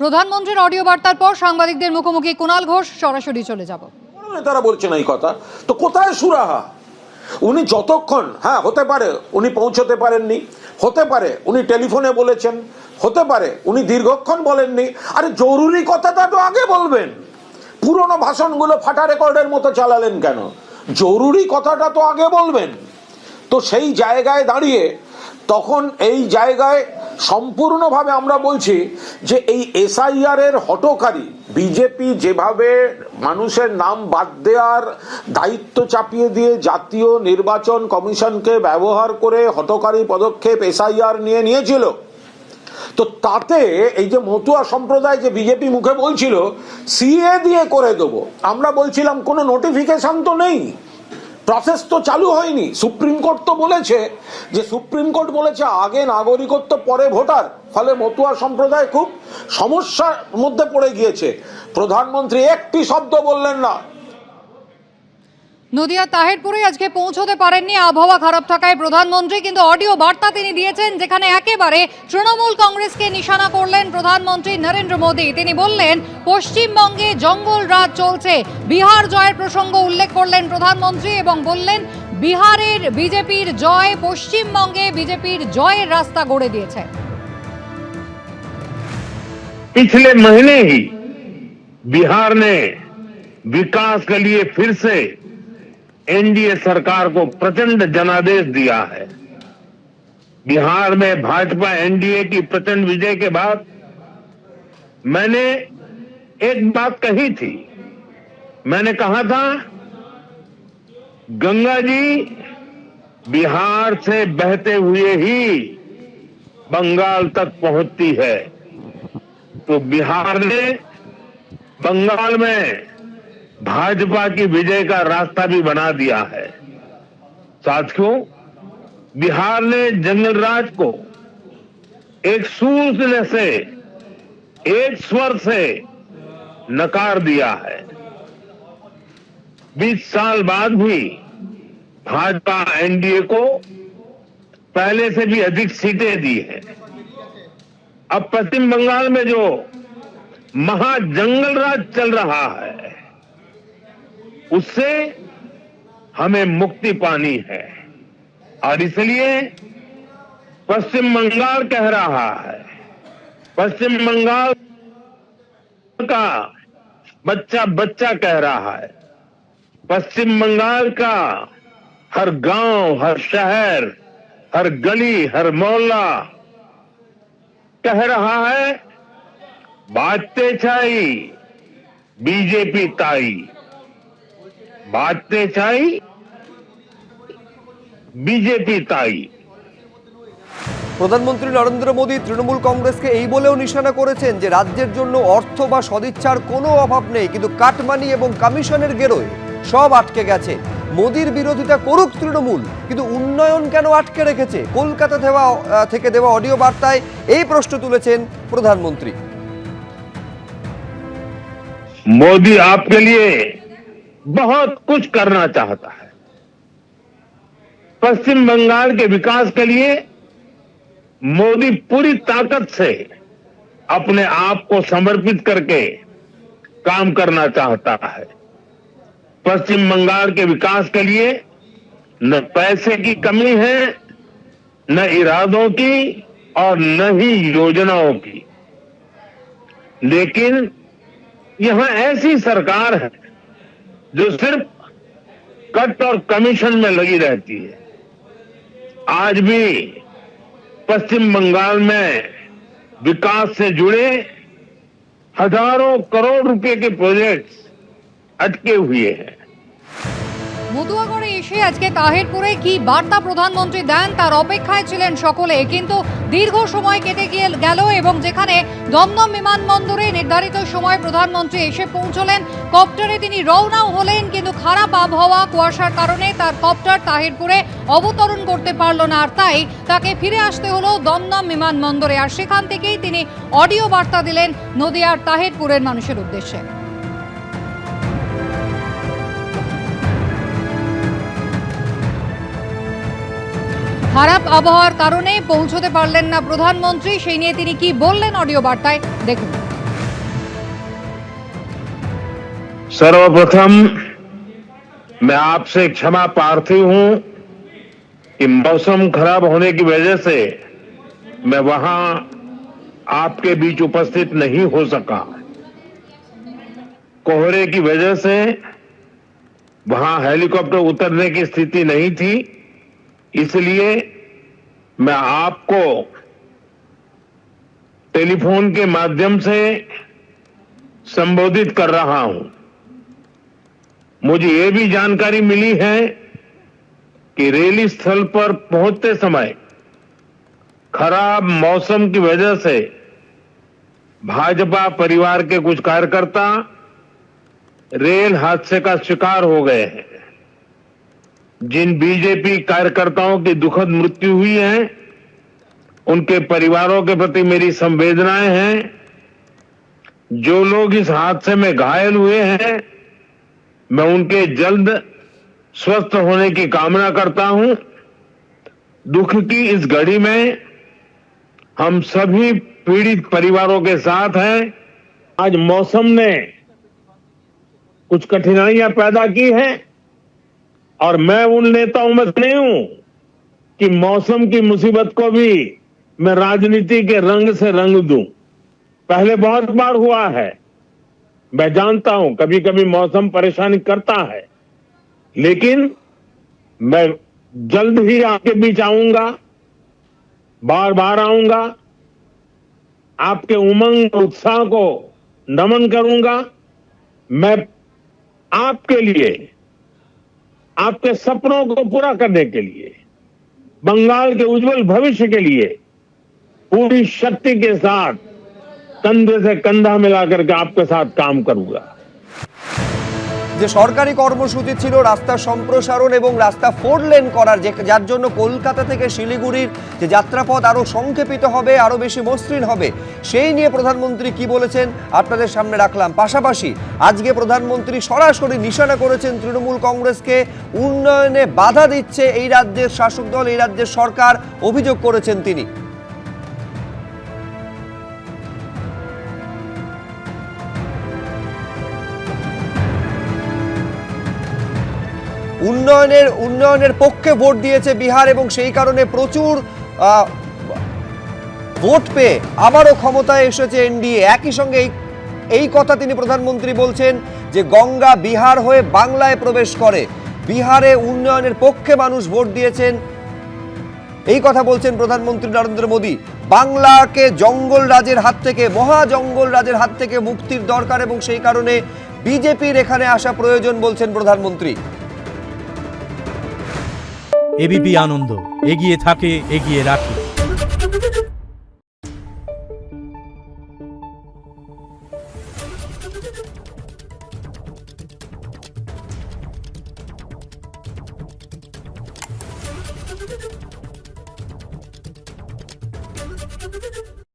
প্রধানমন্ত্রীর অডিও বার্তার পর সাংবাদিকদের মুখোমুখি কুণাল ঘোষ, সরাসরি চলে যাব। তারা বলছেন এই কথা, তো কোথায় সুরাহা? উনি যতক্ষণ, হ্যাঁ হতে পারে উনি পৌঁছতে পারেননি, হতে পারে উনি টেলিফোনে বলেছেন, হতে পারে উনি দীর্ঘক্ষণ বলেননি। আরে জরুরি কথাটা তো আগে বলবেন। পুরনো ভাষণগুলো ফাটা রেকর্ডের মতো চালালেন কেন? জরুরি কথাটা তো আগে বলবেন। তো সেই জায়গায় দাঁড়িয়ে তখন এই জায়গায় সম্পূর্ণভাবে আমরা বলছি যে এই এসআইআর এর হঠকারী বিজেপি যেভাবে মানুষের নাম বাদ দেওয়ার দায়িত্ব চাপিয়ে দিয়ে জাতীয় নির্বাচন কমিশনকে ব্যবহার করে হঠকারী পদক্ষেপ এসআইআর নিয়েছিল, তো তাতে এই যে মতুয়া সম্প্রদায় যে বিজেপি মুখে বলছিল সিএ দিয়ে করে দেবো, আমরা বলছিলাম কোনো নোটিফিকেশন তো নেই, প্রসেস তো চালু হয়নি। সুপ্রিম কোর্ট তো বলেছে যে আগে নাগরিকত্ব পরে ভোটার, ফলে মতুয়া সম্প্রদায় খুব সমস্যার মধ্যে পড়ে গিয়েছে। প্রধানমন্ত্রী একটি শব্দ বললেন না। নদিয়া তাহেরপুরে আজকে পৌঁছতে পারেননি আবহাওয়া খারাপ থাকায় প্রধানমন্ত্রী, কিন্তু অডিও বার্তা তিনি দিয়েছেন যেখানে একেবারে তৃণমূল কংগ্রেসকে নিশানা করলেন প্রধানমন্ত্রী নরেন্দ্র মোদী। তিনি বললেন পশ্চিমবঙ্গে জঙ্গল রাজ চলছে। বিহার জয়ের প্রসঙ্গ উল্লেখ করলেন প্রধানমন্ত্রী এবং বললেন বিহারের বিজেপির জয় পশ্চিমবঙ্গে বিজেপির জয়ের রাস্তা গড়ে দিয়েছে। पिछले महीने ही बिहार ने विकास के लिए फिर से एनडीए सरकार को प्रचंड जनादेश दिया है। बिहार में भाजपा एनडीए की प्रचंड विजय के बाद मैंने एक बात कही थी। मैंने कहा था गंगा जी बिहार से बहते हुए ही बंगाल तक पहुंचती है, तो बिहार ने बंगाल में भाजपा की विजय का रास्ता भी बना दिया है। साथियों, बिहार ने जंगल राज को एक सूर से, एक स्वर से नकार दिया है। 20 साल बाद भी भाजपा एनडीए को पहले से भी अधिक सीटें दी है। अब पश्चिम बंगाल में जो महाजंगल राज चल रहा है उससे हमें मुक्ति पानी है, और इसलिए पश्चिम बंगाल कह रहा है, पश्चिम बंगाल का बच्चा बच्चा कह रहा है, पश्चिम बंगाल का हर गांव, हर शहर, हर गली, हर मोहल्ला कह रहा है बाजते छाई बीजेपी ताई, बाजते छाई बीजेपी ताई। প্রধানমন্ত্রী নরেন্দ্র মোদী তৃণমূল কংগ্রেসকে এই বলেও নিশানা করেছেন যে রাজ্যের জন্য অর্থ বা সদিচ্ছার কোনো অভাব নেই, কিন্তু কাটমানি এবং কমিশনের গেরোয় সব আটকে গেছে। মোদীর বিরোধিতা করুক তৃণমূল, কিন্তু উন্নয়ন কেন আটকে রেখেছে? কলকাতা থেকে দেওয়া অডিও বার্তায় এই প্রশ্ন তুলেছেন প্রধানমন্ত্রী। मोदी आपके लिए बहुत कुछ करना चाहता है। पश्चिम बंगाल के विकास के लिए मोदी पूरी ताकत से अपने आप को समर्पित करके काम करना चाहता है। पश्चिम बंगाल के विकास के लिए न पैसे की कमी है, न इरादों की और न ही योजनाओं की, लेकिन यहां ऐसी सरकार है जो सिर्फ कट और कमीशन में लगी रहती है। आज भी पश्चिम बंगाल में विकास से जुड़े हजारों करोड़ रुपए के प्रोजेक्ट्स अटके हुए हैं। মতুয়াগড়ে এসে আজকে তাহেরপুরে কি বার্তা প্রধানমন্ত্রী দেন তার অপেক্ষায় ছিলেন সকলে, কিন্তু দীর্ঘ সময় কেটে গেল এবং যেখানে দমদম বিমানবন্দরে নির্ধারিত সময় প্রধানমন্ত্রী এসে পৌঁছলেন, কপ্টারে তিনি রওনাও হলেন, কিন্তু খারাপ আবহাওয়া কুয়াশার কারণে তার কপ্টার তাহেরপুরে অবতরণ করতে পারল না, আর তাই তাকে ফিরে আসতে হলো দমদম বিমানবন্দরে। আর সেখান থেকেই তিনি অডিও বার্তা দিলেন নদিয়ার তাহেরপুরের মানুষের উদ্দেশ্যে। খারাপ আবহাওয়ার কারণে পৌঁছতে পারলেন না প্রধানমন্ত্রী। সেই নিয়ে তিনি কি বললেন অডিও বার্তায় দেখুন। सर्वप्रथम मैं आपसे क्षमा प्रार्थी हूं कि मौसम खराब होने की वजह से मैं वहां आपके बीच उपस्थित नहीं हो सका। कोहरे की वजह से वहां हेलीकॉप्टर उतरने की स्थिति नहीं थी, इसलिए मैं आपको टेलीफोन के माध्यम से संबोधित कर रहा हूं। मुझे ये भी जानकारी मिली है कि रैली स्थल पर पहुंचते समय खराब मौसम की वजह से भाजपा परिवार के कुछ कार्यकर्ता रेल हादसे का शिकार हो गए हैं। जिन बीजेपी कार्यकर्ताओं की दुखद मृत्यु हुई है, उनके परिवारों के प्रति मेरी संवेदनाएं हैं। जो लोग इस हादसे में घायल हुए हैं, मैं उनके जल्द स्वस्थ होने की कामना करता हूं। दुख की इस घड़ी में हम सभी पीड़ित परिवारों के साथ हैं। आज मौसम ने कुछ कठिनाइयां पैदा की हैं और मैं उन नेताओं में से नहीं हूं कि मौसम की मुसीबत को भी मैं राजनीति के रंग से रंग दूं। पहले बहुत बार हुआ है, मैं जानता हूं कभी कभी मौसम परेशानी करता है, लेकिन मैं जल्द ही आपके बीच आऊंगा, बार बार आऊंगा, आपके उमंग और उत्साह को नमन करूंगा। मैं आपके लिए, आपके सपनों को पूरा करने के लिए, बंगाल के उज्जवल भविष्य के लिए पूरी शक्ति के साथ कंधे से कंधा मिलाकर के आपके साथ काम करूंगा। যে সরকারি কর্মসূচি ছিল রাস্তা সম্প্রসারণ এবং রাস্তা 4 লেন করার, যার জন্য কলকাতা থেকে শিলিগুড়ির যে যাত্রাপথ আরো সংক্ষেপিত হবে, আরো বেশি মসৃণ হবে, সেই নিয়ে প্রধানমন্ত্রী কি বলেছেন আপনাদের সামনে রাখলাম। পাশাপাশি আজকে প্রধানমন্ত্রী সরাসরি নিশানা করেছেন তৃণমূল কংগ্রেসকে, উন্নয়নে বাধা দিচ্ছে এই রাজ্যের শাসক দল, এই রাজ্যের সরকার, অভিযোগ করেছেন তিনি। উন্নয়নের পক্ষে ভোট দিয়েছে বিহার এবং সেই কারণে প্রচুর ভোট পেয়ে আবারও ক্ষমতায় এসেছে এনডিএ। একই সঙ্গে এই কথা তিনি প্রধানমন্ত্রী বলছেন যে গঙ্গা বিহার হয়ে বাংলায় প্রবেশ করে, বিহারে উন্নয়নের পক্ষে মানুষ ভোট দিয়েছেন, এই কথা বলছেন প্রধানমন্ত্রী নরেন্দ্র মোদী। বাংলাকে জঙ্গল রাজের হাত থেকে, মহা জঙ্গল রাজের হাত থেকে মুক্তির দরকার এবং সেই কারণে বিজেপির এখানে আসা প্রয়োজন বলছেন প্রধানমন্ত্রী। এবিপি আনন্দ, এগিয়ে থাকে, এগিয়ে রাখে।